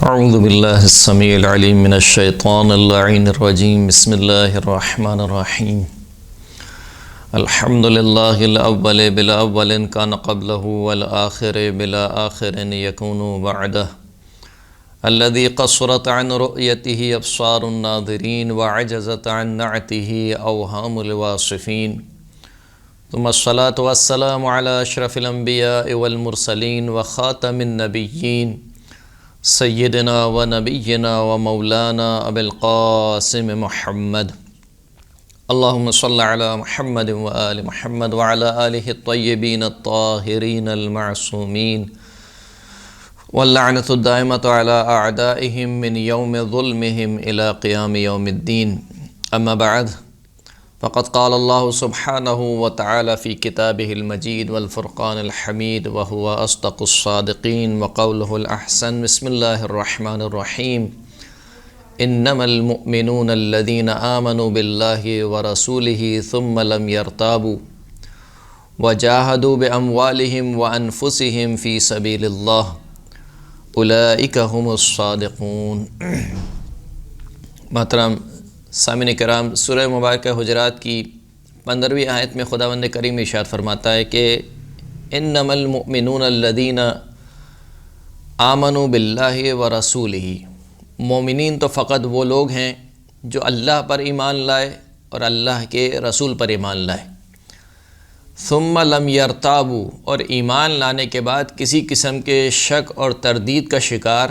اعوذ باللہ السمیع العلیم من الشیطان اللعین الرجیم بسم اللہ الرحمن الرحیم الحمد للہ الاول بلا اول کان قبلہ والآخر بلا آخر یکون بعدہ الذي قصرت عن رؤيته ابصار الناظرین وعجزت عن نعته اوہام الواصفین ثم الصلاة والسلام على اشرف الانبیاء والمرسلین وخاتم النبیین سیدنا و نبینا و مولانا ابی القاسم محمد اللہم صل علی محمد و آل محمد وعلى آلہ الطیبین الطاہرین المعصومین واللعنۃ الدائمۃ علی اعدائہم من یوم ظلمہم الی قیام یوم الدین اما بعد فقد قال اللہ سبحانہ وتعالی فی کتابہ المجید والفرقان الحمید وہو اصدق الصادقین وقولہ الاحسن بسم اللہ الرحمن الرحیم انما المؤمنون الذین آمنوا باللہ ورسولہ ثم لم يرتابوا وجاہدوا باموالہم وانفسہم فی سبیل اللہ اولئک هم الصادقون۔ محترم سامعین کرام، سورہ مبارکہ حجرات کی 15ویں آیت میں خداوند کریم ارشاد فرماتا ہے کہ انما المؤمنون الذین آمنوا باللہ ورسولہ، مومنین تو فقط وہ لوگ ہیں جو اللہ پر ایمان لائے اور اللہ کے رسول پر ایمان لائے، ثم لم یرتابوا، اور ایمان لانے کے بعد کسی قسم کے شک اور تردید کا شکار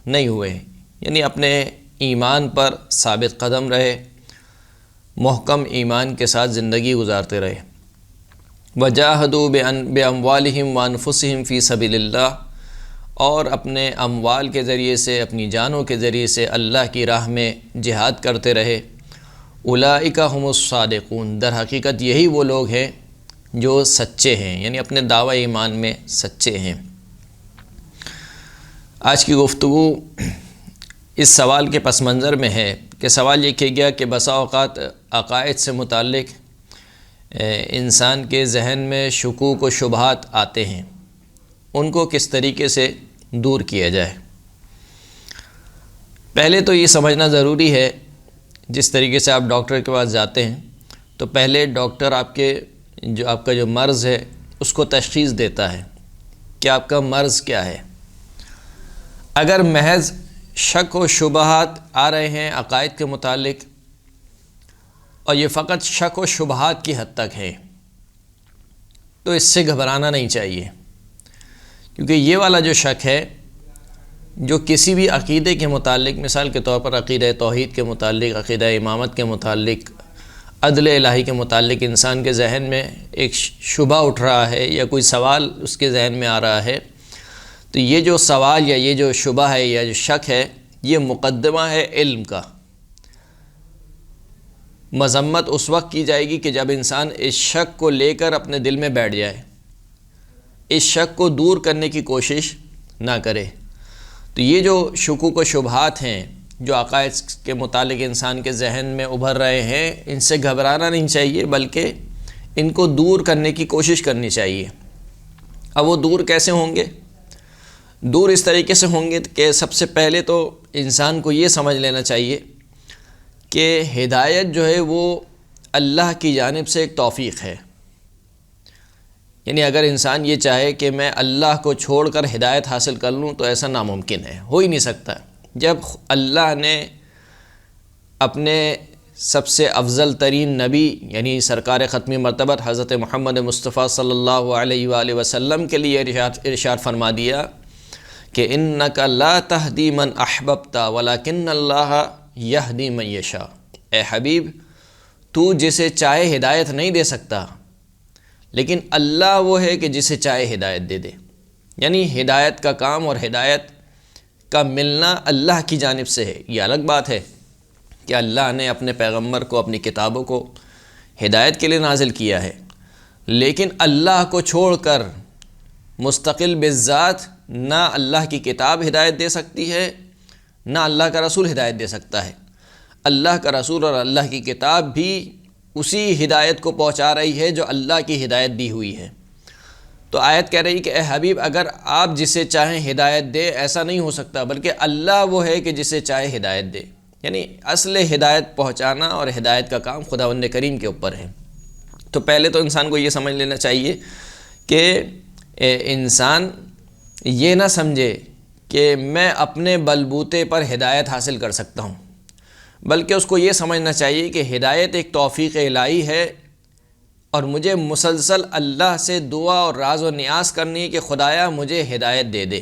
نہیں ہوئے، یعنی اپنے ایمان پر ثابت قدم رہے، محکم ایمان کے ساتھ زندگی گزارتے رہے۔ وجاہدوا باموالہم وانفسہم فی سبیل اللہ، اور اپنے اموال کے ذریعے سے، اپنی جانوں کے ذریعے سے اللہ کی راہ میں جہاد کرتے رہے۔ اولئک هم الصادقون، در حقیقت یہی وہ لوگ ہیں جو سچے ہیں، یعنی اپنے دعوی ایمان میں سچے ہیں۔ آج کی گفتگو اس سوال کے پس منظر میں ہے کہ سوال یہ کیا گیا کہ بسا اوقات عقائد سے متعلق انسان کے ذہن میں شکوک و شبہات آتے ہیں، ان کو کس طریقے سے دور کیا جائے۔ پہلے تو یہ سمجھنا ضروری ہے، جس طریقے سے آپ ڈاکٹر کے پاس جاتے ہیں تو پہلے ڈاکٹر آپ کا جو مرض ہے اس کو تشخیص دیتا ہے کہ آپ کا مرض کیا ہے۔ اگر محض شک و شبہات آ رہے ہیں عقائد کے متعلق، اور یہ فقط شک و شبہات کی حد تک ہے، تو اس سے گھبرانا نہیں چاہیے، کیونکہ یہ والا جو شک ہے جو کسی بھی عقیدے کے متعلق، مثال کے طور پر عقیدہ توحید کے متعلق، عقیدہ امامت کے متعلق، عدل الہی کے متعلق انسان کے ذہن میں ایک شبہ اٹھ رہا ہے یا کوئی سوال اس کے ذہن میں آ رہا ہے، تو یہ جو سوال یا یہ جو شبہ ہے یا جو شک ہے، یہ مقدمہ ہے علم کا۔ مذمت اس وقت کی جائے گی کہ جب انسان اس شک کو لے کر اپنے دل میں بیٹھ جائے، اس شک کو دور کرنے کی کوشش نہ کرے۔ تو یہ جو شکوک و شبہات ہیں جو عقائد کے متعلق انسان کے ذہن میں ابھر رہے ہیں، ان سے گھبرانا نہیں چاہیے، بلکہ ان کو دور کرنے کی کوشش کرنی چاہیے۔ اب وہ دور کیسے ہوں گے؟ دور اس طریقے سے ہوں گے کہ سب سے پہلے تو انسان کو یہ سمجھ لینا چاہیے کہ ہدایت جو ہے وہ اللہ کی جانب سے ایک توفیق ہے۔ یعنی اگر انسان یہ چاہے کہ میں اللہ کو چھوڑ کر ہدایت حاصل کر لوں تو ایسا ناممکن ہے، ہو ہی نہیں سکتا۔ جب اللہ نے اپنے سب سے افضل ترین نبی یعنی سرکار ختمی مرتبہ حضرت محمد مصطفیٰ صلی اللہ علیہ وآلہ وسلم کے لیے ارشاد فرما دیا کہ انک لا تہدی من احببت ولکن اللہ یہدی من یشاء، اے حبیب تو جسے چاہے ہدایت نہیں دے سکتا، لیکن اللہ وہ ہے کہ جسے چاہے ہدایت دے دے۔ یعنی ہدایت کا کام اور ہدایت کا ملنا اللہ کی جانب سے ہے۔ یہ الگ بات ہے کہ اللہ نے اپنے پیغمبر کو، اپنی کتابوں کو ہدایت کے لیے نازل کیا ہے، لیکن اللہ کو چھوڑ کر مستقل بالذات نہ اللہ کی کتاب ہدایت دے سکتی ہے، نہ اللہ کا رسول ہدایت دے سکتا ہے۔ اللہ کا رسول اور اللہ کی کتاب بھی اسی ہدایت کو پہنچا رہی ہے جو اللہ کی ہدایت دی ہوئی ہے۔ تو آیت کہہ رہی کہ اے حبیب اگر آپ جسے چاہیں ہدایت دے، ایسا نہیں ہو سکتا، بلکہ اللہ وہ ہے کہ جسے چاہے ہدایت دے، یعنی اصل ہدایت پہنچانا اور ہدایت کا کام خداوند کریم کے اوپر ہے۔ تو پہلے تو انسان کو یہ سمجھ لینا چاہیے کہ انسان یہ نہ سمجھے کہ میں اپنے بلبوتے پر ہدایت حاصل کر سکتا ہوں، بلکہ اس کو یہ سمجھنا چاہیے کہ ہدایت ایک توفیق الہی ہے، اور مجھے مسلسل اللہ سے دعا اور راز و نیاز کرنی ہے کہ خدایا مجھے ہدایت دے دے۔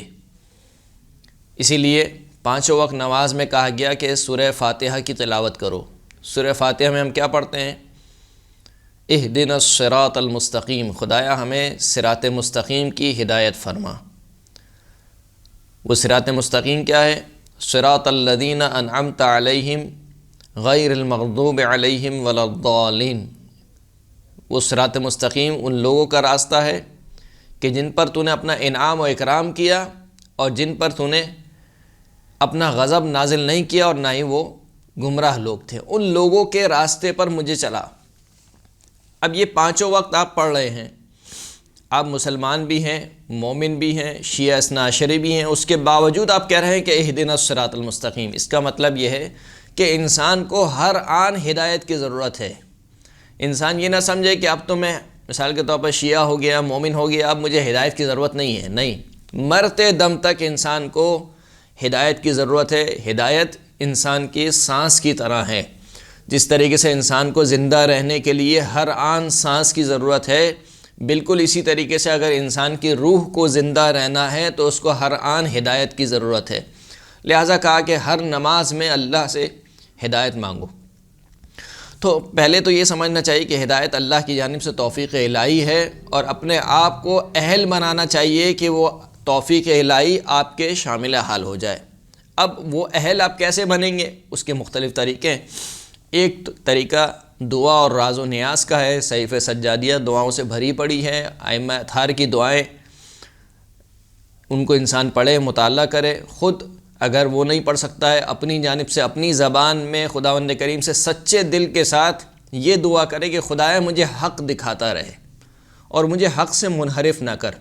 اسی لیے 5 وقت نماز میں کہا گیا کہ سورہ فاتحہ کی تلاوت کرو۔ سورہ فاتحہ میں ہم کیا پڑھتے ہیں؟ اہدنا الصراط المستقیم، خدایا ہمیں صراط مستقیم کی ہدایت فرما۔ وہ صراط مستقیم کیا ہے؟ صراط الذین انعمت علیہم غیر المغضوب علیہم ولا الضالین۔ وہ صراط مستقیم ان لوگوں کا راستہ ہے کہ جن پر تو نے اپنا انعام و اکرام کیا اور جن پر تو نے اپنا غضب نازل نہیں کیا اور نہ ہی وہ گمراہ لوگ تھے، ان لوگوں کے راستے پر مجھے چلا۔ اب یہ 5 وقت آپ پڑھ رہے ہیں، آپ مسلمان بھی ہیں، مومن بھی ہیں، شیعہ اثنا عشری بھی ہیں، اس کے باوجود آپ کہہ رہے ہیں کہ اہدنا الصراط المستقیم۔ اس کا مطلب یہ ہے کہ انسان کو ہر آن ہدایت کی ضرورت ہے۔ انسان یہ نہ سمجھے کہ اب تو میں مثال کے طور پر شیعہ ہو گیا، مومن ہو گیا، اب مجھے ہدایت کی ضرورت نہیں ہے۔ نہیں، مرتے دم تک انسان کو ہدایت کی ضرورت ہے۔ ہدایت انسان کی سانس کی طرح ہے، جس طریقے سے انسان کو زندہ رہنے کے لیے ہر آن سانس کی ضرورت ہے، بالکل اسی طریقے سے اگر انسان کی روح کو زندہ رہنا ہے تو اس کو ہر آن ہدایت کی ضرورت ہے۔ لہٰذا کہا کہ ہر نماز میں اللہ سے ہدایت مانگو۔ تو پہلے تو یہ سمجھنا چاہیے کہ ہدایت اللہ کی جانب سے توفیق الہی ہے، اور اپنے آپ کو اہل بنانا چاہیے کہ وہ توفیق الہی آپ کے شامل حال ہو جائے۔ اب وہ اہل آپ کیسے بنیں گے؟ اس کے مختلف طریقے ہیں۔ ایک طریقہ دعا اور راز و نیاز کا ہے۔ صحیفہ سجادیہ دعاؤں سے بھری پڑی ہے، ائمہ اطہار کی دعائیں، ان کو انسان پڑھے، مطالعہ کرے۔ خود اگر وہ نہیں پڑھ سکتا ہے، اپنی جانب سے اپنی زبان میں خداوند کریم سے سچے دل کے ساتھ یہ دعا کرے کہ خدایا مجھے حق دکھاتا رہے اور مجھے حق سے منحرف نہ کر۔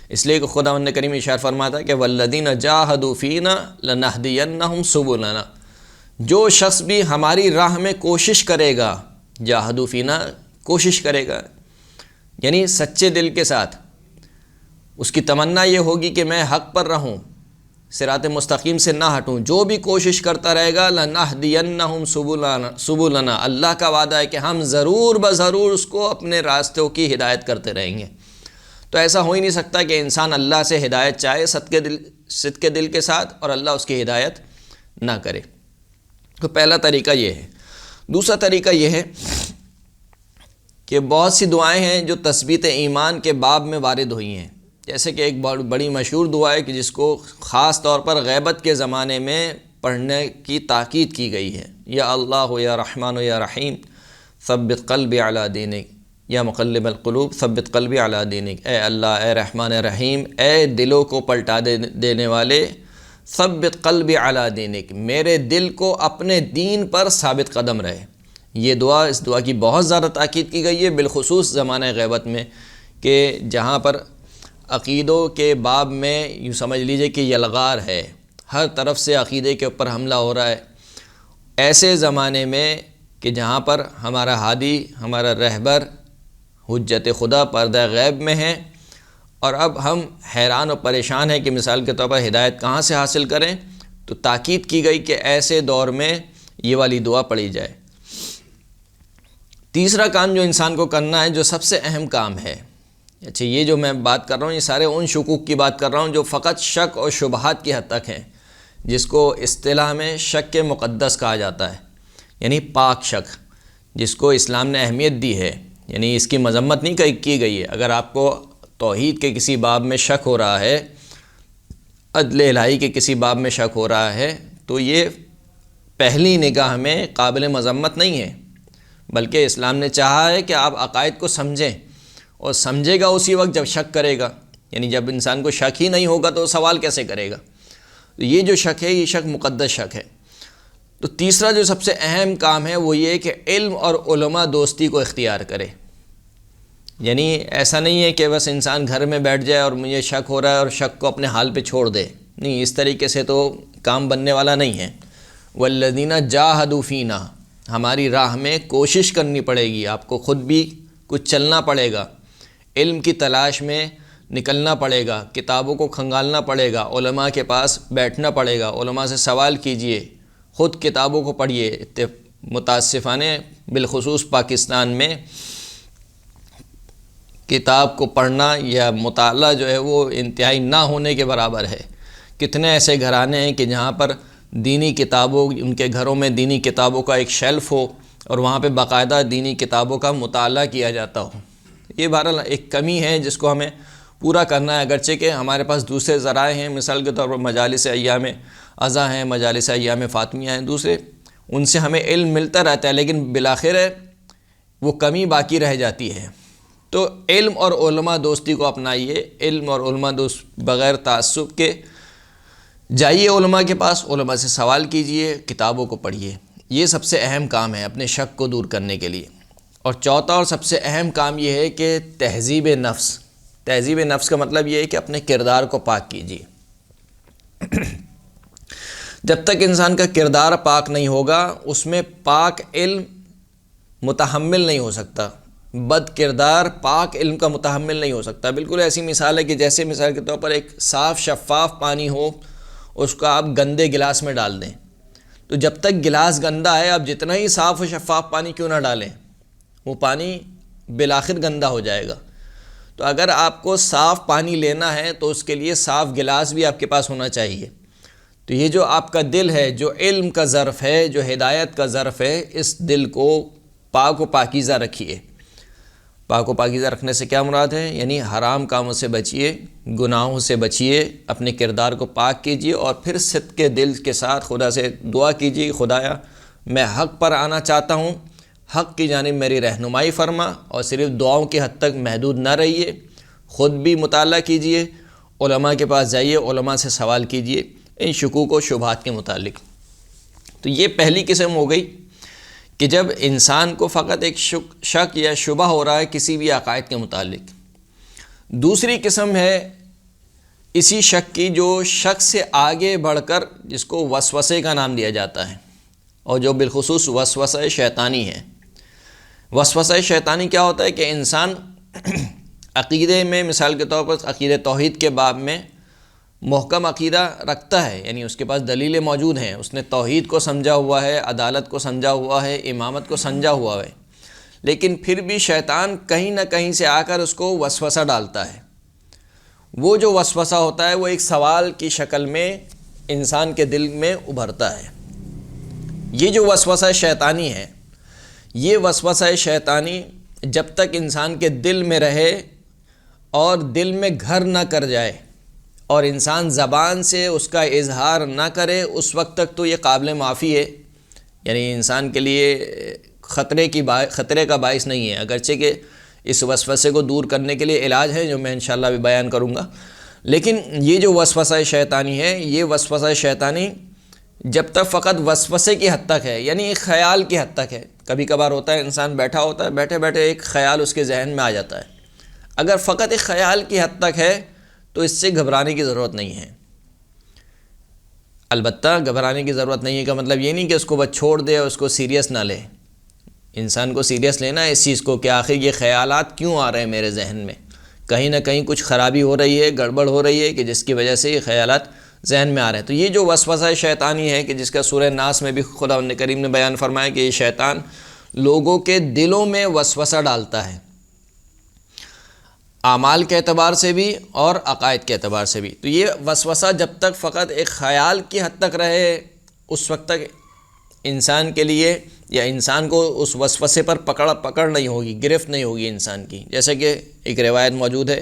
اس لیے کہ خداوند کریم ارشاد فرماتا ہے کہ والذین جاہدوا فینا لنہدینہم سبلنا، جو شخص بھی ہماری راہ میں کوشش کرے گا، جاہدوا فینا کوشش کرے گا، یعنی سچے دل کے ساتھ، اس کی تمنا یہ ہوگی کہ میں حق پر رہوں، صراط مستقیم سے نہ ہٹوں، جو بھی کوشش کرتا رہے گا لنہدینہم سبلنا، اللہ کا وعدہ ہے کہ ہم ضرور بضرور اس کو اپنے راستوں کی ہدایت کرتے رہیں گے۔ تو ایسا ہو ہی نہیں سکتا کہ انسان اللہ سے ہدایت چاہے صدق دل کے ساتھ اور اللہ اس کی ہدایت نہ کرے۔ تو پہلا طریقہ یہ ہے۔ دوسرا طریقہ یہ ہے کہ بہت سی دعائیں ہیں جو تثبیت ایمان کے باب میں وارد ہوئی ہیں، جیسے کہ ایک بڑی مشہور دعا ہے کہ جس کو خاص طور پر غیبت کے زمانے میں پڑھنے کی تاکید کی گئی ہے، یا اللہ یا رحمان یا رحیم ثبت قلبی علی دینک، یا مقلب القلوب ثبت قلبی علی دینک، اے اللہ، اے رحمان رحیم، اے دلوں کو پلٹا دینے والے، ثبت قلبی علی دینک، میرے دل کو اپنے دین پر ثابت قدم رہے۔ یہ دعا، اس دعا کی بہت زیادہ تاکید کی گئی ہے، بالخصوص زمانہ غیبت میں، کہ جہاں پر عقیدوں کے باب میں یوں سمجھ لیجئے کہ یلغار ہے، ہر طرف سے عقیدے کے اوپر حملہ ہو رہا ہے۔ ایسے زمانے میں کہ جہاں پر ہمارا ہادی، ہمارا رہبر، حجت خدا پردہ غیب میں ہے، اور اب ہم حیران و پریشان ہیں کہ مثال کے طور پر ہدایت کہاں سے حاصل کریں، تو تاکید کی گئی کہ ایسے دور میں یہ والی دعا پڑھی جائے۔ تیسرا کام جو انسان کو کرنا ہے، جو سب سے اہم کام ہے، اچھا یہ جو میں بات کر رہا ہوں یہ سارے ان شکوک کی بات کر رہا ہوں جو فقط شک اور شبہات کی حد تک ہیں، جس کو اصطلاح میں شک مقدس کہا جاتا ہے، یعنی پاک شک، جس کو اسلام نے اہمیت دی ہے، یعنی اس کی مذمت نہیں کی گئی ہے۔ اگر آپ کو توحید کے کسی باب میں شک ہو رہا ہے، عدل الہی کے کسی باب میں شک ہو رہا ہے، تو یہ پہلی نگاہ میں قابل مذمت نہیں ہے، بلکہ اسلام نے چاہا ہے کہ آپ عقائد کو سمجھیں، اور سمجھے گا اسی وقت جب شک کرے گا، یعنی جب انسان کو شک ہی نہیں ہوگا تو سوال کیسے کرے گا۔ یہ جو شک ہے یہ شک مقدس شک ہے۔ تو تیسرا جو سب سے اہم کام ہے وہ یہ کہ علم اور علماء دوستی کو اختیار کرے۔ یعنی ایسا نہیں ہے کہ بس انسان گھر میں بیٹھ جائے اور مجھے شک ہو رہا ہے اور شک کو اپنے حال پہ چھوڑ دے، نہیں، اس طریقے سے تو کام بننے والا نہیں ہے۔ والذین جاہدوا فینا، ہماری راہ میں کوشش کرنی پڑے گی، آپ کو خود بھی کچھ چلنا پڑے گا، علم کی تلاش میں نکلنا پڑے گا، کتابوں کو کھنگالنا پڑے گا، علماء کے پاس بیٹھنا پڑے گا، علماء سے سوال کیجئے، خود کتابوں کو پڑھیے۔ متاسفانہ بالخصوص پاکستان میں کتاب کو پڑھنا یا مطالعہ جو ہے وہ انتہائی نہ ہونے کے برابر ہے۔ کتنے ایسے گھرانے ہیں کہ جہاں پر دینی کتابوں، ان کے گھروں میں دینی کتابوں کا ایک شیلف ہو اور وہاں پہ باقاعدہ دینی کتابوں کا مطالعہ کیا جاتا ہو۔ یہ بہرحال ایک کمی ہے جس کو ہمیں پورا کرنا ہے، اگرچہ کہ ہمارے پاس دوسرے ذرائع ہیں، مثال کے طور پر مجالس ایام اضحیٰ ہیں، مجالس ایام فاطمیہ ہیں، دوسرے، ان سے ہمیں علم ملتا رہتا ہے، لیکن بالآخر وہ کمی باقی رہ جاتی ہے۔ تو علم اور علماء دوستی کو اپنائیے، علم اور علماء دوست بغیر تعصب کے جائیے علماء کے پاس، علماء سے سوال کیجئے، کتابوں کو پڑھیے۔ یہ سب سے اہم کام ہے اپنے شک کو دور کرنے کے لیے۔ اور چوتھا اور سب سے اہم کام یہ ہے کہ تہذیب نفس۔ تہذیب نفس کا مطلب یہ ہے کہ اپنے کردار کو پاک کیجیے۔ جب تک انسان کا کردار پاک نہیں ہوگا، اس میں پاک علم متحمل نہیں ہو سکتا، بد کردار پاک علم کا متحمل نہیں ہو سکتا۔ بالکل ایسی مثال ہے کہ جیسے مثال کے طور پر ایک صاف شفاف پانی ہو، اس کو آپ گندے گلاس میں ڈال دیں، تو جب تک گلاس گندا ہے آپ جتنا ہی صاف و شفاف پانی کیوں نہ ڈالیں، وہ پانی بالآخر گندا ہو جائے گا۔ تو اگر آپ کو صاف پانی لینا ہے تو اس کے لیے صاف گلاس بھی آپ کے پاس ہونا چاہیے۔ تو یہ جو آپ کا دل ہے، جو علم کا ظرف ہے، جو ہدایت کا ظرف ہے، اس دل کو پاک و پاکیزہ رکھیے۔ پاک و پاکیزہ رکھنے سے کیا مراد ہے؟ یعنی حرام کاموں سے بچیے، گناہوں سے بچیے، اپنے کردار کو پاک کیجیے، اور پھر صدق کے دل کے ساتھ خدا سے دعا کیجیے، خدایا میں حق پر آنا چاہتا ہوں، حق کی جانب میری رہنمائی فرما، اور صرف دعاؤں کی حد تک محدود نہ رہیے، خود بھی مطالعہ کیجیے، علماء کے پاس جائیے، علماء سے سوال کیجیے ان شکوک و شبہات کے متعلق۔ تو یہ پہلی قسم ہو گئی کہ جب انسان کو فقط ایک شک یا شبہ ہو رہا ہے کسی بھی عقائد کے متعلق۔ دوسری قسم ہے اسی شک کی جو شک سے آگے بڑھ کر جس کو وسوسے کا نام دیا جاتا ہے، اور جو بالخصوص وسوسہ شیطانی ہے۔ وسوسہ شیطانی کیا ہوتا ہے کہ انسان عقیدے میں، مثال کے طور پر عقیدہ توحید کے باب میں محکم عقیدہ رکھتا ہے، یعنی اس کے پاس دلیلیں موجود ہیں، اس نے توحید کو سمجھا ہوا ہے، عدالت کو سمجھا ہوا ہے، امامت کو سمجھا ہوا ہے، لیکن پھر بھی شیطان کہیں نہ کہیں سے آ کر اس کو وسوسہ ڈالتا ہے۔ وہ جو وسوسہ ہوتا ہے وہ ایک سوال کی شکل میں انسان کے دل میں ابھرتا ہے۔ یہ جو وسوسہ شیطانی ہے، یہ وسوسہ شیطانی جب تک انسان کے دل میں رہے اور دل میں گھر نہ کر جائے اور انسان زبان سے اس کا اظہار نہ کرے، اس وقت تک تو یہ قابل معافی ہے، یعنی انسان کے لیے خطرے کا باعث نہیں ہے، اگرچہ کہ اس وسوسے کو دور کرنے کے لیے علاج ہے جو میں انشاءاللہ بھی بیان کروں گا۔ لیکن یہ جو وسوسہ شیطانی ہے، یہ وسوسہ شیطانی جب تک فقط وسوسے کی حد تک ہے، یعنی ایک خیال کی حد تک ہے۔ کبھی کبھار ہوتا ہے انسان بیٹھا ہوتا ہے، بیٹھے بیٹھے ایک خیال اس کے ذہن میں آ جاتا ہے، اگر فقط ایک خیال کی حد تک ہے تو اس سے گھبرانے کی ضرورت نہیں ہے۔ البتہ گھبرانے کی ضرورت نہیں ہے کا مطلب یہ نہیں کہ اس کو بس چھوڑ دے اور اس کو سیریس نہ لے۔ انسان کو سیریس لینا ہے اس چیز کو کہ آخر یہ خیالات کیوں آ رہے ہیں میرے ذہن میں، کہیں نہ کہیں کچھ خرابی ہو رہی ہے، گڑبڑ ہو رہی ہے کہ جس کی وجہ سے یہ خیالات ذہن میں آ رہے ہیں۔ تو یہ جو وسوسہ شیطانی ہے کہ جس کا سورہ ناس میں بھی خداوند کریم نے بیان فرمایا کہ یہ شیطان لوگوں کے دلوں میں وسوسہ ڈالتا ہے، اعمال کے اعتبار سے بھی اور عقائد کے اعتبار سے بھی۔ تو یہ وسوسہ جب تک فقط ایک خیال کی حد تک رہے، اس وقت تک انسان کے لیے یا انسان کو اس وسوسے پر پکڑ نہیں ہوگی، گرفت نہیں ہوگی انسان کی۔ جیسے کہ ایک روایت موجود ہے،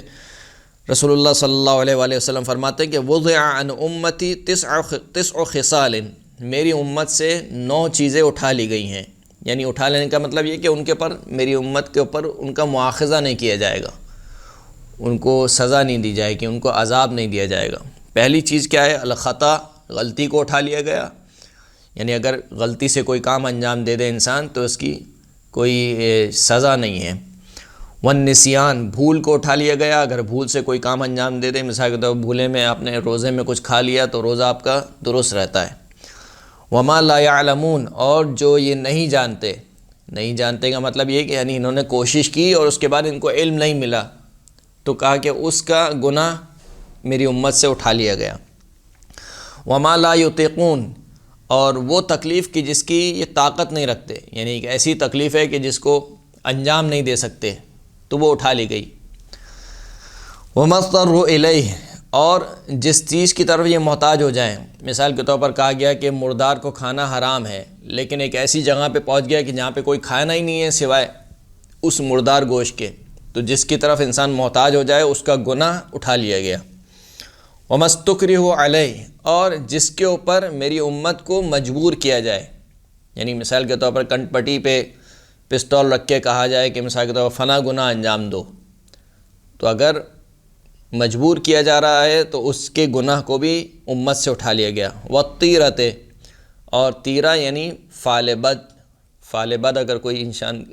رسول اللہ صلی اللہ علیہ وآلہ وسلم فرماتے ہیں کہ وضع عن امتی تسع خصال، میری امت سے 9 چیزیں اٹھا لی گئی ہیں، یعنی اٹھا لینے کا مطلب یہ کہ ان کے پر، میری امت کے اوپر ان کا مواخذہ نہیں کیا جائے گا، ان کو سزا نہیں دی جائے گی، ان کو عذاب نہیں دیا جائے گا۔ پہلی چیز کیا ہے؟ الخطا، غلطی کو اٹھا لیا گیا، یعنی اگر غلطی سے کوئی کام انجام دے دے انسان تو اس کی کوئی سزا نہیں ہے۔ والنسیان، بھول کو اٹھا لیا گیا، اگر بھول سے کوئی کام انجام دے دے، مثال کے طور پر بھولے میں آپ نے روزے میں کچھ کھا لیا تو روزہ آپ کا درست رہتا ہے۔ وما لا يعلمون، اور جو یہ نہیں جانتے، نہیں جانتے کا مطلب یہ کہ یعنی انہوں نے کوشش کی اور اس کے بعد ان کو علم نہیں ملا، تو کہا کہ اس کا گناہ میری امت سے اٹھا لیا گیا۔ وما لا یطیقون، اور وہ تکلیف کی جس کی یہ طاقت نہیں رکھتے، یعنی ایک ایسی تکلیف ہے کہ جس کو انجام نہیں دے سکتے، تو وہ اٹھا لی گئی۔ وما اضطروا الیہ، اور جس چیز کی طرف یہ محتاج ہو جائیں، مثال کے طور پر کہا گیا کہ مردار کو کھانا حرام ہے، لیکن ایک ایسی جگہ پہ پہنچ گیا کہ جہاں پہ کوئی کھانا ہی نہیں ہے سوائے اس مردار گوشت کے، تو جس کی طرف انسان محتاج ہو جائے اس کا گناہ اٹھا لیا گیا۔ وما استکرہوا علیہ، اور جس کے اوپر میری امت کو مجبور کیا جائے، یعنی مثال کے طور پر کنٹ پٹی پہ پستول رکھ کے کہا جائے کہ مثال کے طور پر فلاں گناہ انجام دو، تو اگر مجبور کیا جا رہا ہے تو اس کے گناہ کو بھی امت سے اٹھا لیا گیا۔ والطیرۃ، اور تیرہ یعنی فعل بد، فعل بد اگر کوئی انسان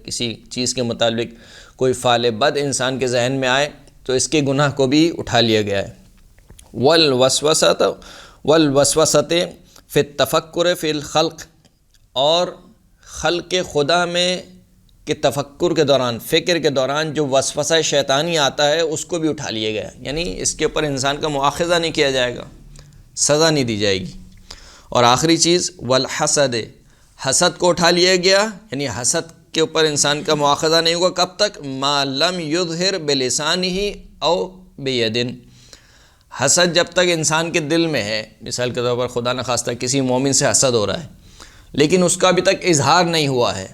کسی چیز کے متعلق کوئی فعل بد انسان کے ذہن میں آئے تو اس کے گناہ کو بھی اٹھا لیا گیا ہے۔ والوسوسۃ فی التفکر فی الخلق، اور خلق خدا میں کہ تفکر کے دوران، فکر کے دوران جو وسوسہ شیطانی آتا ہے اس کو بھی اٹھا لیا گیا، یعنی اس کے اوپر انسان کا مؤاخذہ نہیں کیا جائے گا، سزا نہیں دی جائے گی۔ اور آخری چیز والحسد، حسد کو اٹھا لیا گیا، یعنی حسد کے اوپر انسان کا مؤاخذہ نہیں ہوگا، کب تک؟ ما لم یظہر بلسانہ او بید، حسد جب تک انسان کے دل میں ہے، مثال کے طور پر خدا نخواستہ کسی مومن سے حسد ہو رہا ہے لیکن اس کا ابھی تک اظہار نہیں ہوا ہے،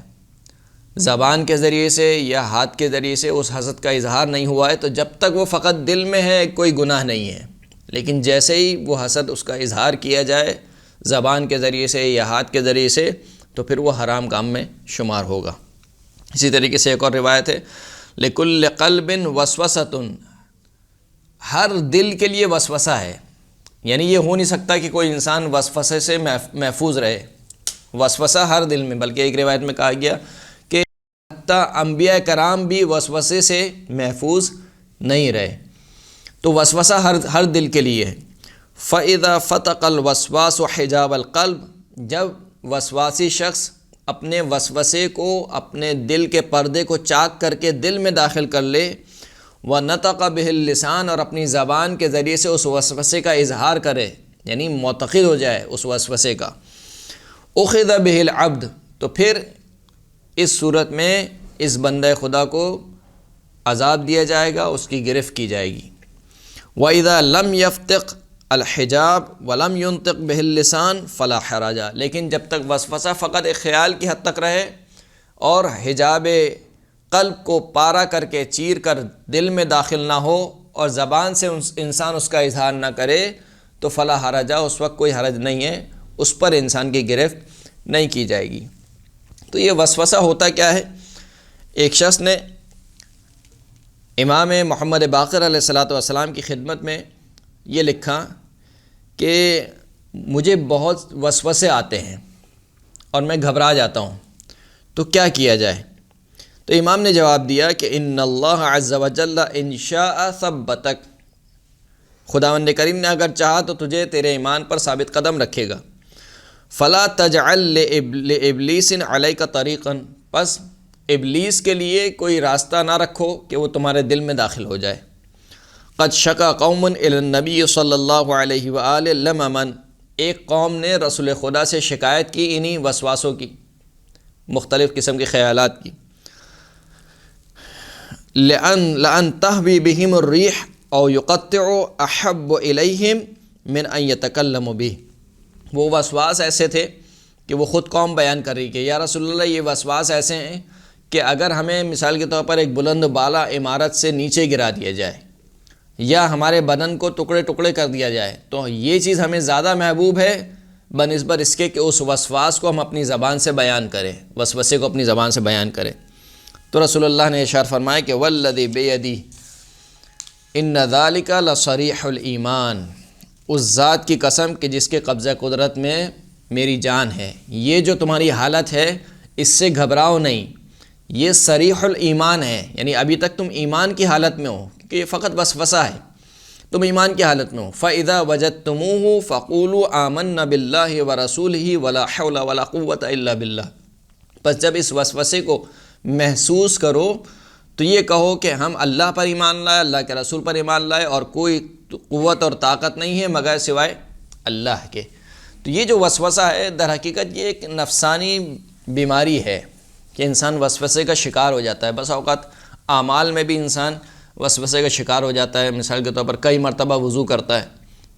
زبان کے ذریعے سے یا ہاتھ کے ذریعے سے اس حسد کا اظہار نہیں ہوا ہے، تو جب تک وہ فقط دل میں ہے کوئی گناہ نہیں ہے، لیکن جیسے ہی وہ حسد اس کا اظہار کیا جائے زبان کے ذریعے سے یا ہاتھ کے ذریعے سے تو پھر وہ حرام کام میں شمار ہوگا۔ اسی طریقے سے ایک اور روایت ہے لِكُلِّ قَلْبٍ وَسْوَسَةٌ، ہر دل کے لیے وسوسہ ہے، یعنی یہ ہو نہیں سکتا کہ کوئی انسان وسوسے سے محفوظ رہے، وسوسہ ہر دل میں، بلکہ ایک روایت میں کہا گیا کہ حتیٰ انبیاء کرام بھی وسوسے سے محفوظ نہیں رہے، تو وسوسہ ہر دل کے لیے ہے۔ فَإِذَا فَتَقَ الْوَسْوَاسُ حِجَابَ الْقَلْبِ، جب وسواسی شخص اپنے وسوسے کو، اپنے دل کے پردے کو چاک کر کے دل میں داخل کر لے، وَنَطَقَ بِهِ اللسان، اور اپنی زبان کے ذریعے سے اس وسوسے کا اظہار کرے، یعنی معتقد ہو جائے اس وسوسے کا، اُخِذَ بِهِ الْعَبْدُ، تو پھر اس صورت میں اس بندہ خدا کو عذاب دیا جائے گا، اس کی گرفت کی جائے گی۔ وَإِذَا لَمْ يَفْتِقْ الْحِجَابُ وَلَمْ يُنْطِقْ بِهِ اللسان فَلَا حَرَجَ، لیکن جب تک وسوسہ فقط ایک خیال کی حد تک رہے اور حجاب قلب کو پارا کر کے چیر کر دل میں داخل نہ ہو اور زبان سے انسان اس کا اظہار نہ کرے تو فلا حرج، اس وقت کوئی حرج نہیں ہے، اس پر انسان کی گرفت نہیں کی جائے گی۔ تو یہ وسوسہ ہوتا کیا ہے؟ ایک شخص نے امام محمد باقر علیہ الصلوۃ والسلام کی خدمت میں یہ لکھا کہ مجھے بہت وسوسے آتے ہیں اور میں گھبرا جاتا ہوں، تو کیا کیا جائے؟ تو امام نے جواب دیا کہ ان اللہ عز وجل ان شاء ثبتک، خداوند کریم نے اگر چاہا تو تجھے تیرے ایمان پر ثابت قدم رکھے گا۔ فلا تجعل لابلیس علیک طریقا، پس ابلیس کے لیے کوئی راستہ نہ رکھو کہ وہ تمہارے دل میں داخل ہو جائے۔ قد شکا قوم الی النبی صلی اللہ علیہ وآلہ لممن، ایک قوم نے رسول خدا سے شکایت کی انہی وسواسوں کی، مختلف قسم کے خیالات کی۔ لأن تهوی بهم الریح او یقطع احب الیہم من ان یتکلموا به، وہ وسواس ایسے تھے کہ وہ خود قوم بیان کر رہی کہ یا رسول اللہ یہ وسواس ایسے ہیں کہ اگر ہمیں مثال کے طور پر ایک بلند بالا عمارت سے نیچے گرا دیا جائے یا ہمارے بدن کو ٹکڑے ٹکڑے کر دیا جائے تو یہ چیز ہمیں زیادہ محبوب ہے بنسبت اس کے کہ اس وسواس کو ہم اپنی زبان سے بیان کریں، وسوسے کو اپنی زبان سے بیان کریں۔ تو رسول اللہ نے ارشاد فرمایا کہ والذی بیدی ان ذالک لصریح الایمان، اس ذات کی قسم کہ جس کے قبضہ قدرت میں میری جان ہے، یہ جو تمہاری حالت ہے اس سے گھبراؤ نہیں، یہ صریح الایمان ہے، یعنی ابھی تک تم ایمان کی حالت میں ہو، کیونکہ یہ فقط وسوسہ ہے، تم ایمان کی حالت میں ہو۔ فَإِذَا وَجَدْتُمُوهُ فَقُولُوا آمَنَّا بِاللَّهِ وَرَسُولِهِ وَلَا حَوْلَ وَلَا قُوَّةَ إِلَّا بِاللَّهِ۔ پس جب اس وسوسے کو محسوس کرو تو یہ کہو کہ ہم اللہ پر ایمان لائے، اللہ کے رسول پر ایمان لائے، اور کوئی قوت اور طاقت نہیں ہے مگر سوائے اللہ کے۔ تو یہ جو وسوسہ ہے در حقیقت یہ ایک نفسانی بیماری ہے کہ انسان وسوسے کا شکار ہو جاتا ہے۔ بس اوقات اعمال میں بھی انسان وسوسے کا شکار ہو جاتا ہے۔ مثال کے طور پر کئی مرتبہ وضو کرتا ہے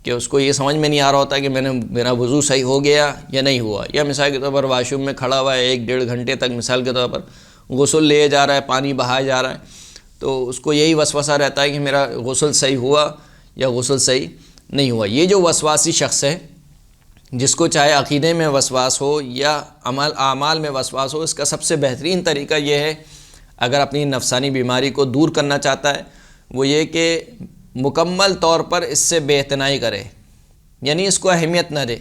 کہ اس کو یہ سمجھ میں نہیں آ رہا ہوتا کہ میرا وضو صحیح ہو گیا یا نہیں ہوا، یا مثال کے طور پر واش روم میں کھڑا ہوا ہے 1-1.5 گھنٹے تک مثال کے طور پر غسل لیے جا رہا ہے، پانی بہایا جا رہا ہے، تو اس کو یہی وسوسہ رہتا ہے کہ میرا غسل صحیح ہوا یا غسل صحیح نہیں ہوا۔ یہ جو وسواسی شخص ہے، جس کو چاہے عقیدے میں وسواس ہو یا اعمال میں وسواس ہو، اس کا سب سے بہترین طریقہ یہ ہے، اگر اپنی نفسانی بیماری کو دور کرنا چاہتا ہے، وہ یہ کہ مکمل طور پر اس سے بے اعتنائی کرے، یعنی اس کو اہمیت نہ دے۔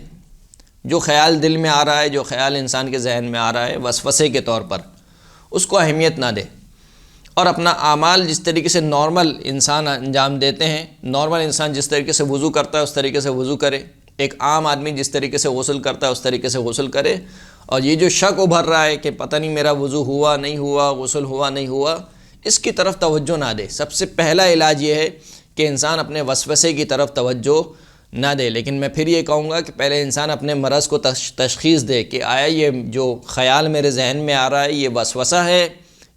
جو خیال دل میں آ رہا ہے، جو خیال انسان کے ذہن میں آ رہا ہے وسوسے کے طور پر، اس کو اہمیت نہ دے، اور اپنا اعمال جس طریقے سے نارمل انسان انجام دیتے ہیں، نارمل انسان جس طریقے سے وضو کرتا ہے اس طریقے سے وضو کرے، ایک عام آدمی جس طریقے سے غسل کرتا ہے اس طریقے سے غسل کرے، اور یہ جو شک ابھر رہا ہے کہ پتہ نہیں میرا وضو ہوا نہیں ہوا، غسل ہوا نہیں ہوا، اس کی طرف توجہ نہ دے۔ سب سے پہلا علاج یہ ہے کہ انسان اپنے وسوسے کی طرف توجہ نہ دے۔ لیکن میں پھر یہ کہوں گا کہ پہلے انسان اپنے مرض کو تشخیص دے کہ آیا یہ جو خیال میرے ذہن میں آ رہا ہے یہ وسوسہ ہے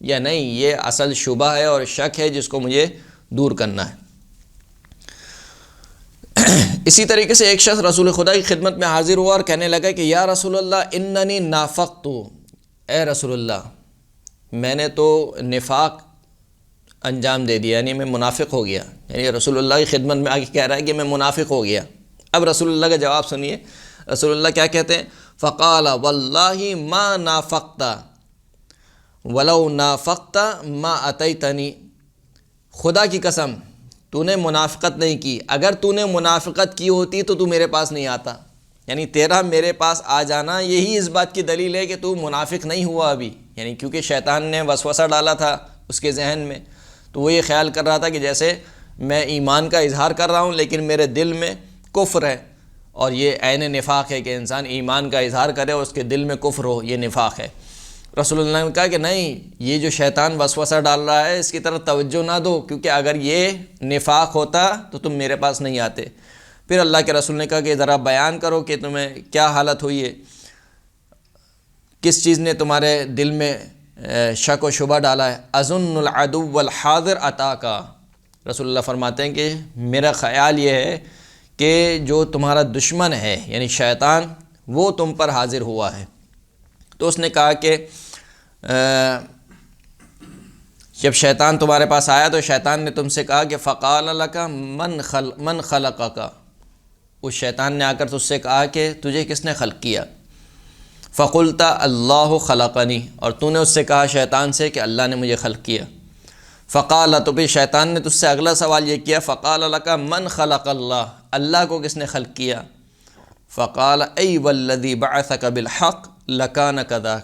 یا نہیں، یہ اصل شبہ ہے اور شک ہے جس کو مجھے دور کرنا ہے۔ اسی طریقے سے ایک شخص رسول خدا کی خدمت میں حاضر ہوا اور کہنے لگا کہ یا رسول اللہ اننی نافقت، اے رسول اللہ میں نے تو نفاق انجام دے دیا، یعنی میں منافق ہو گیا، یعنی رسول اللہ کی خدمت میں آگے کہہ رہا ہے کہ میں منافق ہو گیا۔ اب رسول اللہ کا جواب سنیے، رسول اللہ کیا کہتے ہیں؟ فقال واللہ ما نافقت ولو نافقت ما اتیتنی، خدا کی قسم تو نے منافقت نہیں کی، اگر تو نے منافقت کی ہوتی تو میرے پاس نہیں آتا، یعنی تیرا میرے پاس آ جانا یہی اس بات کی دلیل ہے کہ تو منافق نہیں ہوا ابھی، یعنی کیونکہ شیطان نے وسوسہ ڈالا تھا اس کے ذہن میں، تو وہ یہ خیال کر رہا تھا کہ جیسے میں ایمان کا اظہار کر رہا ہوں لیکن میرے دل میں کفر ہے، اور یہ عین نفاق ہے کہ انسان ایمان کا اظہار کرے اور اس کے دل میں کفر ہو، یہ نفاق ہے۔ رسول اللہ نے کہا کہ نہیں، یہ جو شیطان وسوسہ ڈال رہا ہے اس کی طرف توجہ نہ دو، کیونکہ اگر یہ نفاق ہوتا تو تم میرے پاس نہیں آتے۔ پھر اللہ کے رسول نے کہا کہ ذرا بیان کرو کہ تمہیں کیا حالت ہوئی ہے، کس چیز نے تمہارے دل میں شک و شبہ ڈالا ہے؟ اظن العدو الحاضر اتاکا، رسول اللہ فرماتے ہیں کہ میرا خیال یہ ہے کہ جو تمہارا دشمن ہے یعنی شیطان وہ تم پر حاضر ہوا ہے۔ تو اس نے کہا کہ جب شیطان تمہارے پاس آیا تو شیطان نے تم سے کہا کہ فقال لک من خلقک، اس شیطان نے آ کر تجھ سے کہا کہ تجھے کس نے خلق کیا؟ فقلت اللہ خلقنی، اور تو نے اس سے کہا شیطان سے کہ اللہ نے مجھے خلق کیا۔ فقال، تو پھر شیطان نے تجھ سے اگلا سوال یہ کیا، فقال لک من خلق اللہ، اللہ کو کس نے خلق کیا؟ فقال ای والذی بعثک بالحق لکان کذاک،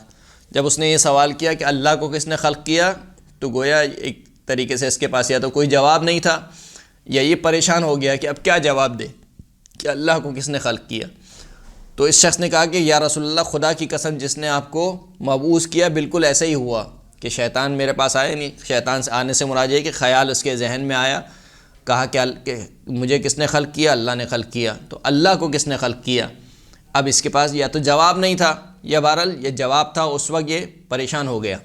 جب اس نے یہ سوال کیا کہ اللہ کو کس نے خلق کیا، تو گویا ایک طریقے سے اس کے پاس یا تو کوئی جواب نہیں تھا یا یہ پریشان ہو گیا کہ اب کیا جواب دے کہ اللہ کو کس نے خلق کیا۔ تو اس شخص نے کہا کہ یا رسول اللہ خدا کی قسم جس نے آپ کو مبعوث کیا بالکل ایسا ہی ہوا کہ شیطان میرے پاس آیا، نہیں شیطان سے آنے سے مراد یہ کہ خیال اس کے ذہن میں آیا، کہا کہ مجھے کس نے خلق کیا؟ اللہ نے خلق کیا۔ تو اللہ کو کس نے خلق کیا؟ اب اس کے پاس یا تو جواب نہیں تھا یا بہرحال یہ جواب تھا، اس وقت یہ پریشان ہو گیا۔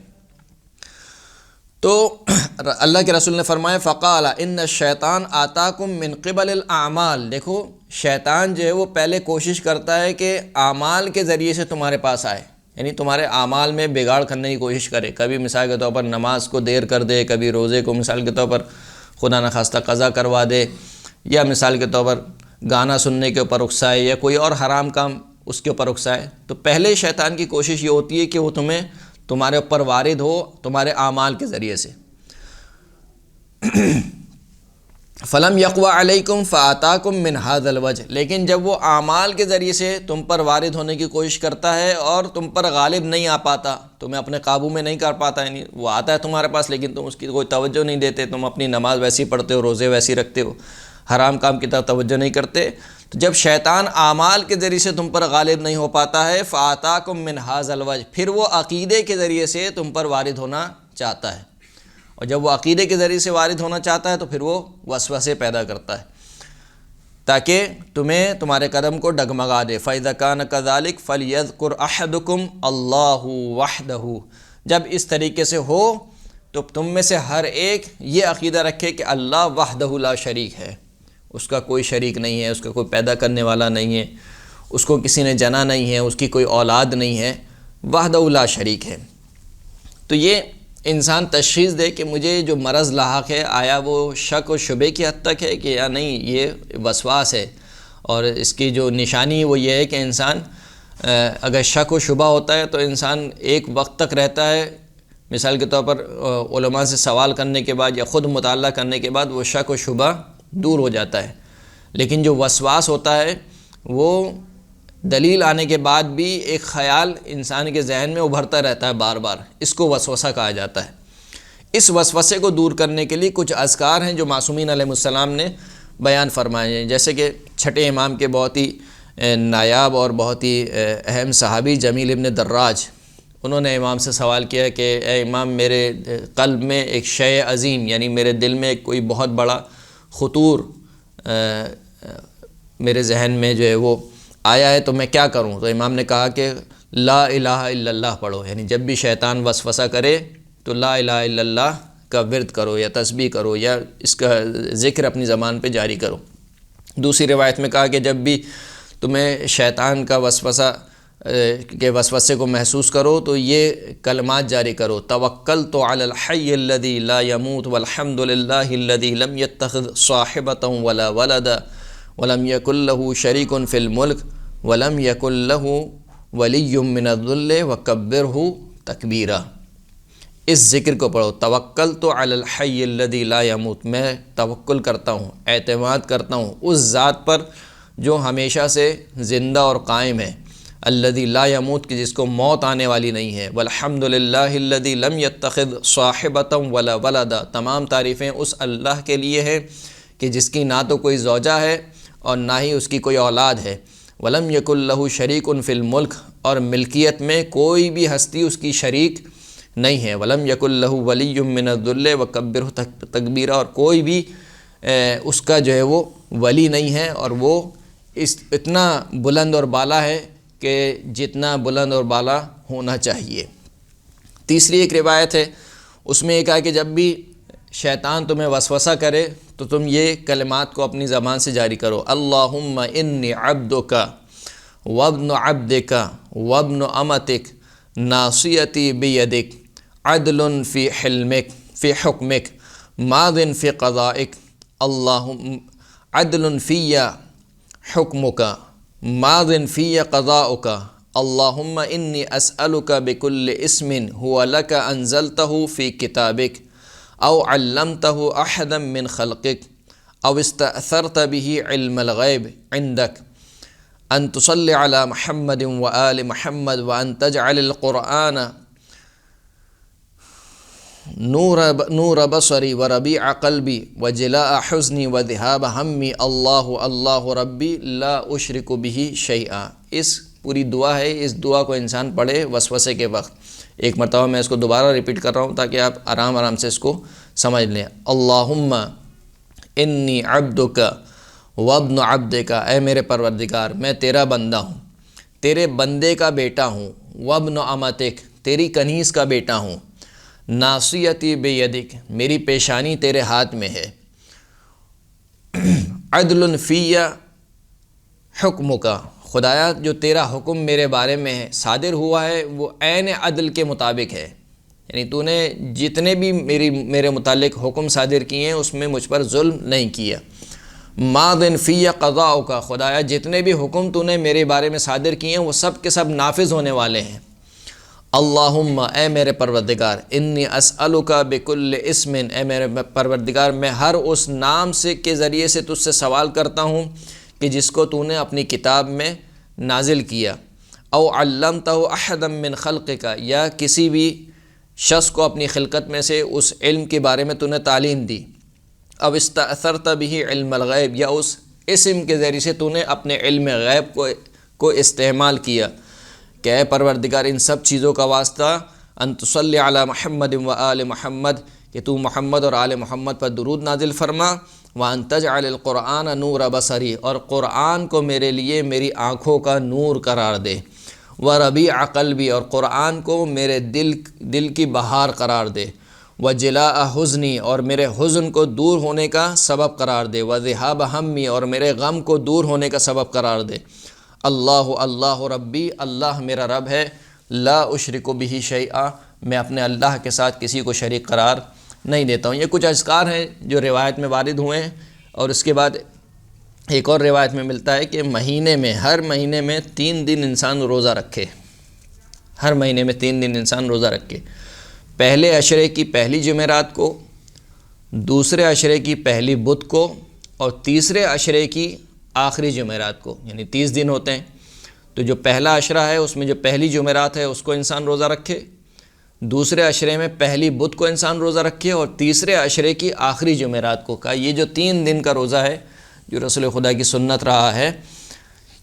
تو اللہ کے رسول نے فرمایا فقال ان الشیطان آتاکم من قبل الاعمال، دیکھو شیطان جو ہے وہ پہلے کوشش کرتا ہے کہ اعمال کے ذریعے سے تمہارے پاس آئے، یعنی تمہارے اعمال میں بگاڑ کرنے کی کوشش کرے، کبھی مثال کے طور پر نماز کو دیر کر دے، کبھی روزے کو مثال کے طور پر خدا نخواستہ قضا کروا دے، یا مثال کے طور پر گانا سننے کے اوپر اکسائے، یا کوئی اور حرام کام اس کے اوپر اکسائے۔ تو پہلے شیطان کی کوشش یہ ہوتی ہے کہ وہ تمہارے اوپر وارد ہو تمہارے اعمال کے ذریعے سے۔ فلم یقوی علیکم فآتاکم من ھذا الوجہ، لیکن جب وہ اعمال کے ذریعے سے تم پر وارد ہونے کی کوشش کرتا ہے اور تم پر غالب نہیں آ پاتا، تمہیں اپنے قابو میں نہیں کر پاتا، یعنی وہ آتا ہے تمہارے پاس لیکن تم اس کی کوئی توجہ نہیں دیتے، تم اپنی نماز ویسی پڑھتے ہو، روزے ویسی رکھتے ہو، حرام کام کی طرف توجہ نہیں کرتے، تو جب شیطان اعمال کے ذریعے سے تم پر غالب نہیں ہو پاتا ہے فآتاکم من ھذا الوجہ، پھر وہ عقیدے کے ذریعے سے تم پر وارد ہونا چاہتا ہے، اور جب وہ عقیدے کے ذریعے سے وارد ہونا چاہتا ہے تو پھر وہ وسوسے پیدا کرتا ہے تاکہ تمہیں تمہارے قدم کو ڈگمگا دے۔ فَإِذَا كَانَ كَذَلِكَ فَلْيَذْكُرْ أَحَدُكُمْ اللَّهُ وَحْدَهُ، جب اس طریقے سے ہو تو تم میں سے ہر ایک یہ عقیدہ رکھے کہ اللہ وحدہ لا شریک ہے، اس کا کوئی شریک نہیں ہے، اس کا کوئی پیدا کرنے والا نہیں ہے، اس کو کسی نے جنا نہیں ہے، اس کی کوئی اولاد نہیں ہے، وحدہ لا شریک ہے۔ تو یہ انسان تشخیص دے کہ مجھے جو مرض لاحق ہے آیا وہ شک و شبے کی حد تک ہے کہ یا نہیں یہ وسواس ہے، اور اس کی جو نشانی وہ یہ ہے کہ انسان اگر شک و شبہ ہوتا ہے تو انسان ایک وقت تک رہتا ہے، مثال کے طور پر علماء سے سوال کرنے کے بعد یا خود مطالعہ کرنے کے بعد وہ شک و شبہ دور ہو جاتا ہے، لیکن جو وسواس ہوتا ہے وہ دلیل آنے کے بعد بھی ایک خیال انسان کے ذہن میں ابھرتا رہتا ہے بار بار، اس کو وسوسہ کہا جاتا ہے۔ اس وسوسے کو دور کرنے کے لیے کچھ اذکار ہیں جو معصومین علیہ السلام نے بیان فرمائے ہیں، جیسے کہ چھٹے امام کے بہت ہی نایاب اور بہت ہی اہم صحابی جمیل ابن دراج، انہوں نے امام سے سوال کیا کہ اے امام، میرے قلب میں ایک شے عظیم، یعنی میرے دل میں کوئی بہت بڑا خطور میرے ذہن میں جو ہے وہ آیا ہے تو میں کیا کروں؟ تو امام نے کہا کہ لا الہ الا اللہ پڑھو، یعنی جب بھی شیطان وسوسہ کرے تو لا الہ الا اللہ کا ورد کرو یا تسبیح کرو یا اس کا ذکر اپنی زبان پہ جاری کرو۔ دوسری روایت میں کہا کہ جب بھی تمہیں شیطان کا وسوسہ کے وسوسے کو محسوس کرو تو یہ کلمات جاری کرو، توکلت علی الحی الذی لا یموت والحمد للہ الذی لم یتخذ صاحبۃ ولا ولدا ولم یکن لہ شریک فی الملک ولم یکن لہ ولی من الذل وکبرہ تکبیرا۔ اس ذکر کو پڑھو، توکلت علی الحی الذی لا یموت، میں توکل کرتا ہوں، اعتماد کرتا ہوں اس ذات پر جو ہمیشہ سے زندہ اور قائم ہے، الذی لا یموت کی جس کو موت آنے والی نہیں ہے، والحمد للہ الذی لم یتخذ صاحبۃ ولا ولدا، تمام تعریفیں اس اللہ کے لیے ہیں کہ جس کی نہ تو کوئی زوجہ ہے اور نہ ہی اس کی کوئی اولاد ہے، ولم یکن لہ شریک فی الملک، اور ملکیت میں کوئی بھی ہستی اس کی شریک نہیں ہے، ولم یکن لہ ولی من الذل وکبرہ تکبیرا، اور کوئی بھی اس کا جو ہے وہ ولی نہیں ہے، اور وہ اتنا بلند اور بالا ہے کہ جتنا بلند اور بالا ہونا چاہیے۔ تیسری ایک روایت ہے، اس میں یہ کہا کہ جب بھی شیطان تمہیں وسوسہ کرے تو تم یہ کلمات کو اپنی زبان سے جاری کرو، اللہم انی عبدک وابن عبدک وابن امتک ناصیتی بیدک عدل فی حلمک فی حکمک ماض فی قضائک، اللہم عدل فی حکمک ماض فی قضاؤک، اللہم انی اسألک بکل اسم هو لک انزلتہ فی کتابک او علمتہ احدا من خلقک او استأثرت به علم الغیب عندک ان تصلی علی محمد وآل محمد وان تجعل القرآن نور بصری وربیع قلبی وجلاء حزنی وذہاب ہمی، اللہ ربی لا اشرک بہ شیئا۔ اس پوری دعا ہے، اس دعا کو انسان پڑھے وسوسے کے وقت۔ ایک مرتبہ میں اس کو دوبارہ ریپیٹ کر رہا ہوں تاکہ آپ آرام سے اس کو سمجھ لیں۔ اللہم انی عبدک وابن عبدک، اے میرے پروردگار میں تیرا بندہ ہوں، تیرے بندے کا بیٹا ہوں، وابن امتک تیری کنیز کا بیٹا ہوں، ناصیتی بیدک میری پیشانی تیرے ہاتھ میں ہے، عدل فی حکمک خدایا جو تیرا حکم میرے بارے میں ہے صادر ہوا ہے وہ عین عدل کے مطابق ہے، یعنی تو نے جتنے بھی میرے متعلق حکم صادر کیے ہیں اس میں مجھ پر ظلم نہیں کیا، ماض فی قضاؤک خدایا جتنے بھی حکم تو نے میرے بارے میں صادر کیے ہیں وہ سب کے سب نافذ ہونے والے ہیں، اللہم اے میرے پروردگار، انی اسألک بکل اسم، اے میرے پروردگار میں ہر اس نام سے کے ذریعے سے تجھ سے سوال کرتا ہوں کہ جس کو تو نے اپنی کتاب میں نازل کیا، او علمتہ احدا من خلقک، یا کسی بھی شخص کو اپنی خلقت میں سے اس علم کے بارے میں تو نے تعلیم دی، او استأثرت به علم الغیب، یا اس اسم کے ذریعے سے تو نے اپنے علم غیب کو استعمال کیا کہ اے پروردگار ان سب چیزوں کا واسطہ ان تصلی علی محمد و آل محمد، کہ تو محمد اور آل محمد پر درود نازل فرما، وان تجعل القرآن نور بصری، اور قرآن کو میرے لیے میری آنکھوں کا نور قرار دے، وربیع قلبی، اور قرآن کو میرے دل کی بہار قرار دے، وجلاء حزنی، اور میرے حزن کو دور ہونے کا سبب قرار دے، وذہاب ہمی، اور میرے غم کو دور ہونے کا سبب قرار دے۔ اللہ ربی، اللہ میرا رب ہے، لا اشرک بہ شیئا، میں اپنے اللہ کے ساتھ کسی کو شریک قرار نہیں دیتا ہوں۔ یہ کچھ اذکار ہیں جو روایت میں وارد ہوئے ہیں، اور اس کے بعد ایک اور روایت میں ملتا ہے کہ ہر مہینے میں 3 دن انسان روزہ رکھے، ہر مہینے میں 3 دن انسان روزہ رکھے، پہلے عشرے کی پہلی جمعرات کو، دوسرے عشرے کی پہلی بدھ کو، اور تیسرے عشرے کی آخری جمعرات کو، یعنی 30 دن ہوتے ہیں۔ تو جو پہلا عشرہ ہے اس میں جو پہلی جمعرات ہے اس کو انسان روزہ رکھے، دوسرے عشرے میں پہلی بدھ کو انسان روزہ رکھے، اور تیسرے عشرے کی آخری جمعرات کو۔ کہا یہ جو 3 دن کا روزہ ہے جو رسول خدا کی سنت رہا ہے،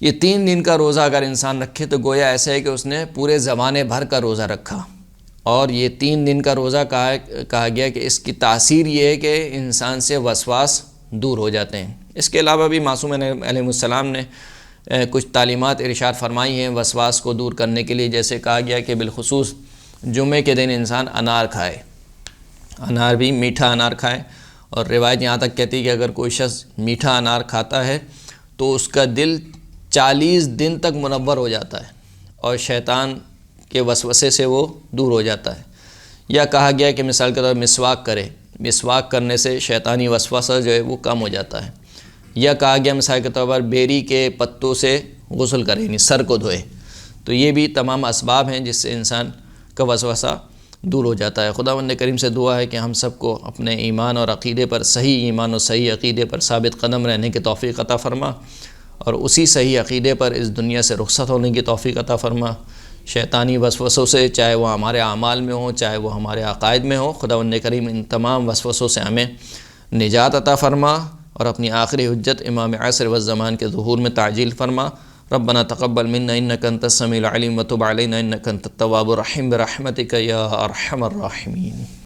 یہ 3 دن کا روزہ اگر انسان رکھے تو گویا ایسا ہے کہ اس نے پورے زمانے بھر کا روزہ رکھا۔ اور یہ 3 دن کا روزہ کہا گیا کہ اس کی تاثیر یہ ہے کہ انسان سے وسواس دور ہو جاتے ہیں۔ اس کے علاوہ بھی معصوم علیہ السلام نے کچھ تعلیمات ارشاد فرمائی ہیں وسواس کو دور کرنے کے لیے، جیسے کہا گیا کہ بالخصوص جمعے کے دن انسان انار کھائے، انار بھی میٹھا انار کھائے، اور روایت یہاں تک کہتی ہے کہ اگر کوئی شخص میٹھا انار کھاتا ہے تو اس کا دل 40 دن تک منور ہو جاتا ہے اور شیطان کے وسوسے سے وہ دور ہو جاتا ہے۔ یا کہا گیا کہ مثال کے طور پر مسواک کرے، مسواک کرنے سے شیطانی وسوسہ جو ہے وہ کم ہو جاتا ہے۔ یا کہا گیا مثال کے طور پر بیری کے پتوں سے غسل کرے، یعنی سر کو دھوئے۔ تو یہ بھی تمام اسباب ہیں جس سے انسان کا وسوسہ دور ہو جاتا ہے۔ خداوند کریم سے دعا ہے کہ ہم سب کو اپنے ایمان اور عقیدے پر، صحیح ایمان اور صحیح عقیدے پر ثابت قدم رہنے کی توفیق عطا فرما، اور اسی صحیح عقیدے پر اس دنیا سے رخصت ہونے کی توفیق عطا فرما۔ شیطانی وسوسوں سے، چاہے وہ ہمارے اعمال میں ہوں، چاہے وہ ہمارے عقائد میں ہوں، خداوند کریم ان تمام وسوسوں سے ہمیں نجات عطا فرما، اور اپنی آخری حجت امام عصر والزمان کے ظہور میں تعجیل فرما۔ ربنا تقبل منا انك انت السميع العليم وتب علينا انك انت التواب الرحيم برحمتك يا ارحم الراحمين۔